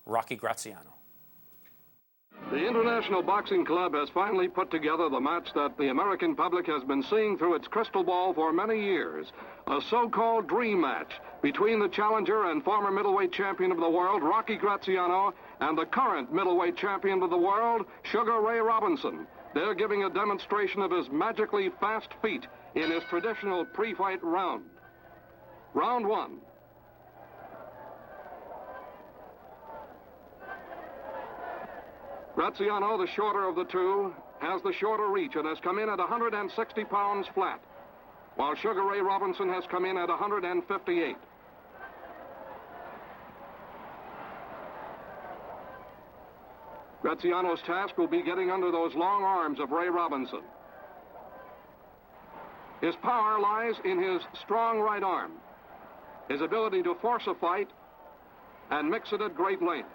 Rocky Graziano. The International Boxing Club has finally put together the match that the American public has been seeing through its crystal ball for many years. A so-called dream match between the challenger and former middleweight champion of the world, Rocky Graziano, and the current middleweight champion of the world, Sugar Ray Robinson. They're giving a demonstration of his magically fast feet in his traditional pre-fight round. Round one. Graziano, the shorter of the two, has the shorter reach and has come in at 160 pounds flat, while Sugar Ray Robinson has come in at 158. Graziano's task will be getting under those long arms of Ray Robinson. His power lies in his strong right arm, his ability to force a fight and mix it at great length.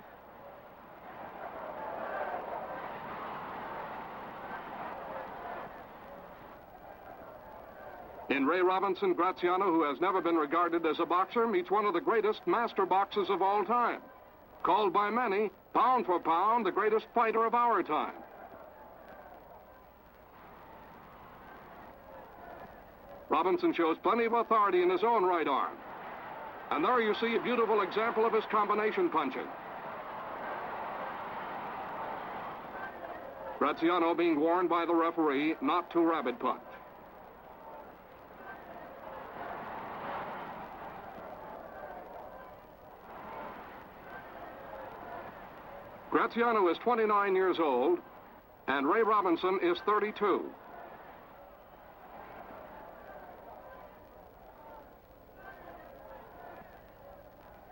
In Ray Robinson, Graziano, who has never been regarded as a boxer, meets one of the greatest master boxers of all time, called by many, pound for pound, the greatest fighter of our time. Robinson shows plenty of authority in his own right arm. And there you see a beautiful example of his combination punching. Graziano being warned by the referee not to rabbit punch. Graziano is 29 years old, and Ray Robinson is 32.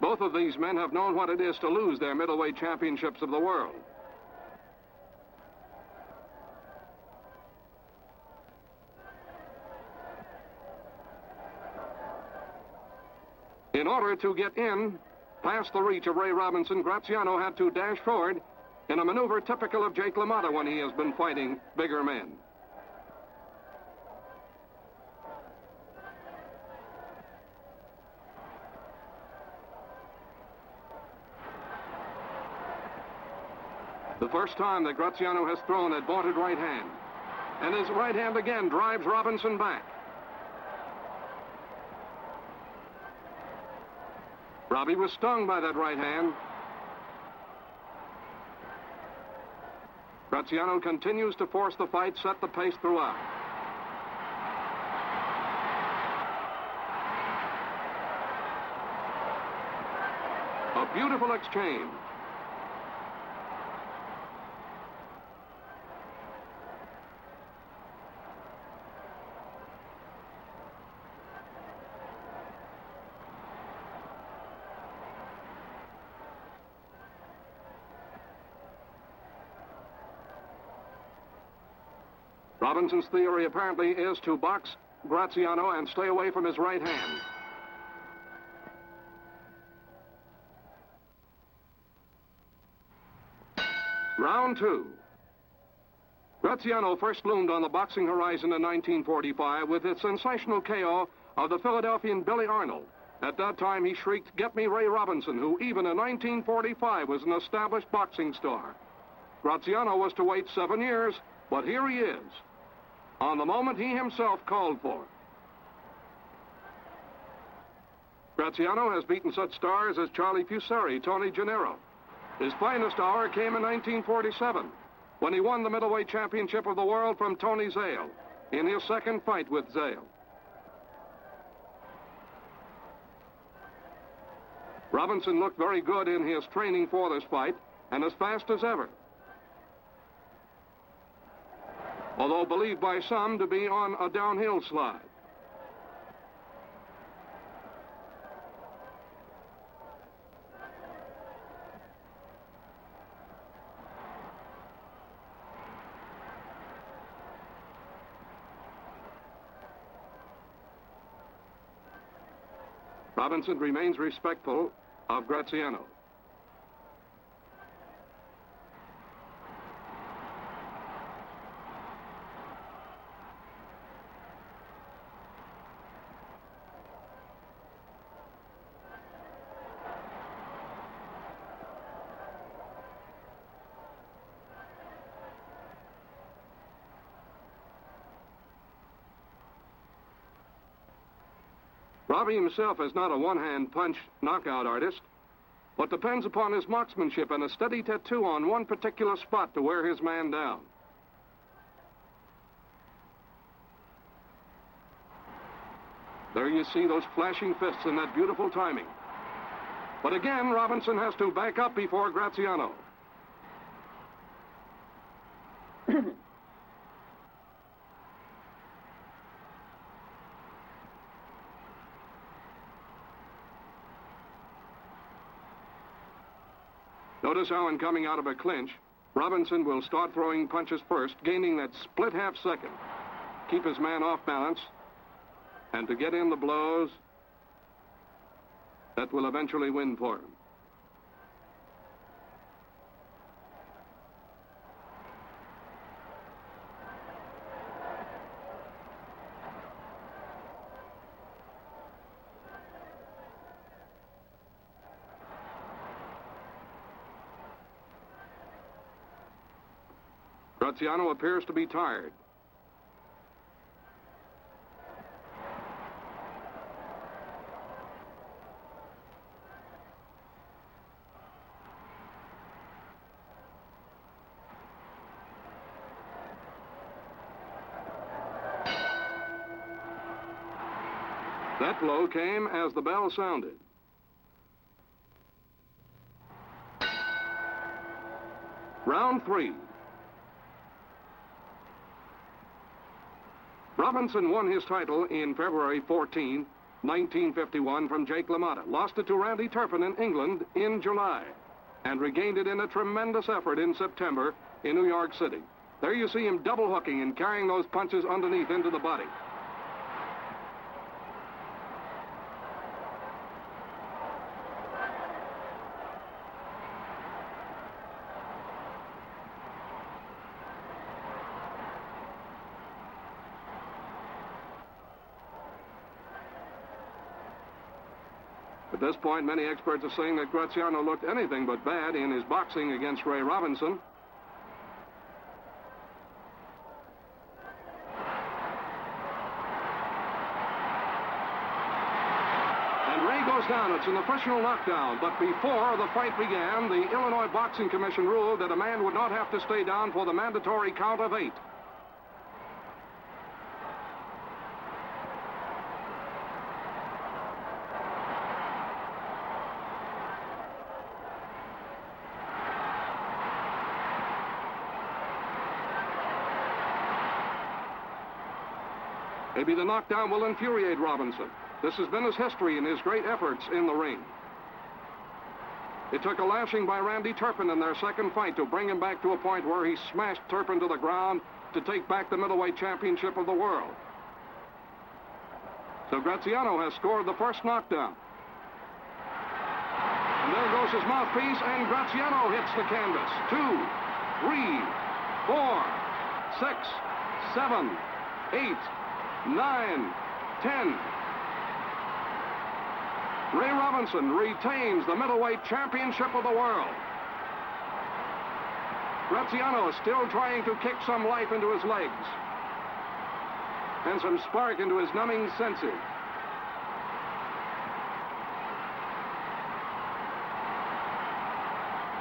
Both of these men have known what it is to lose their middleweight championships of the world. In order to get in, past the reach of Ray Robinson, Graziano had to dash forward in a maneuver typical of Jake LaMotta when he has been fighting bigger men. The first time that Graziano has thrown a vaunted right hand, and his right hand again drives Robinson back. Robbie was stung by that right hand. Graziano continues to force the fight, set the pace throughout. A beautiful exchange. Robinson's theory apparently is to box Graziano and stay away from his right hand. Round two. Graziano first loomed on the boxing horizon in 1945 with his sensational KO of the Philadelphian Billy Arnold. At that time, he shrieked, "Get me Ray Robinson," who even in 1945 was an established boxing star. Graziano was to wait 7 years, but here he is, on the moment he himself called for. Graziano has beaten such stars as Charlie Fusari, Tony Gennaro. His finest hour came in 1947, when he won the middleweight championship of the world from Tony Zale in his second fight with Zale. Robinson looked very good in his training for this fight, and as fast as ever, although believed by some to be on a downhill slide. Robinson remains respectful of Graziano. Robbie himself is not a one-hand punch knockout artist, but depends upon his marksmanship and a steady tattoo on one particular spot to wear his man down. There you see those flashing fists and that beautiful timing. But again, Robinson has to back up before Graziano. Notice how in coming out of a clinch, Robinson will start throwing punches first, gaining that split half second. Keep his man off balance, and to get in the blows that will eventually win for him. Graziano appears to be tired. That blow came as the bell sounded. Round 3. Robinson won his title in February 14, 1951 from Jake LaMotta, lost it to Randy Turpin in England in July, and regained it in a tremendous effort in September in New York City. There you see him double hooking and carrying those punches underneath into the body. At this point, many experts are saying that Graziano looked anything but bad in his boxing against Ray Robinson. And Ray goes down. It's an official knockdown. But before the fight began, the Illinois Boxing Commission ruled that a man would not have to stay down for the mandatory count of 8. Maybe the knockdown will infuriate Robinson. This has been his history in his great efforts in the ring. It took a lashing by Randy Turpin in their second fight to bring him back to a point where he smashed Turpin to the ground to take back the middleweight championship of the world. So Graziano has scored the first knockdown. And there goes his mouthpiece, and Graziano hits the canvas. 2, 3, 4, 6, 7, 8, 9, 10. Ray Robinson retains the middleweight championship of the world. Graziano is still trying to kick some life into his legs and some spark into his numbing senses.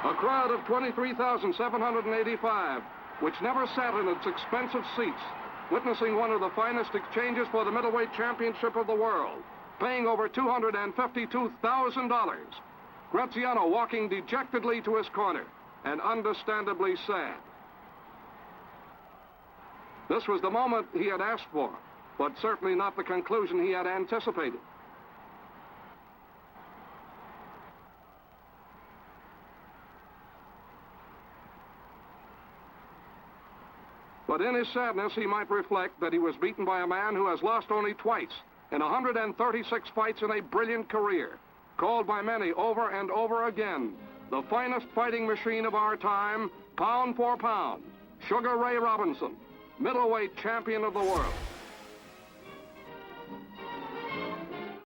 A crowd of 23,785, which never sat in its expensive seats, witnessing one of the finest exchanges for the middleweight championship of the world, paying over $252,000. Graziano walking dejectedly to his corner and understandably sad. This was the moment he had asked for, but certainly not the conclusion he had anticipated. But in his sadness, he might reflect that he was beaten by a man who has lost only twice in 136 fights in a brilliant career, called by many over and over again the finest fighting machine of our time, pound for pound, Sugar Ray Robinson, middleweight champion of the world.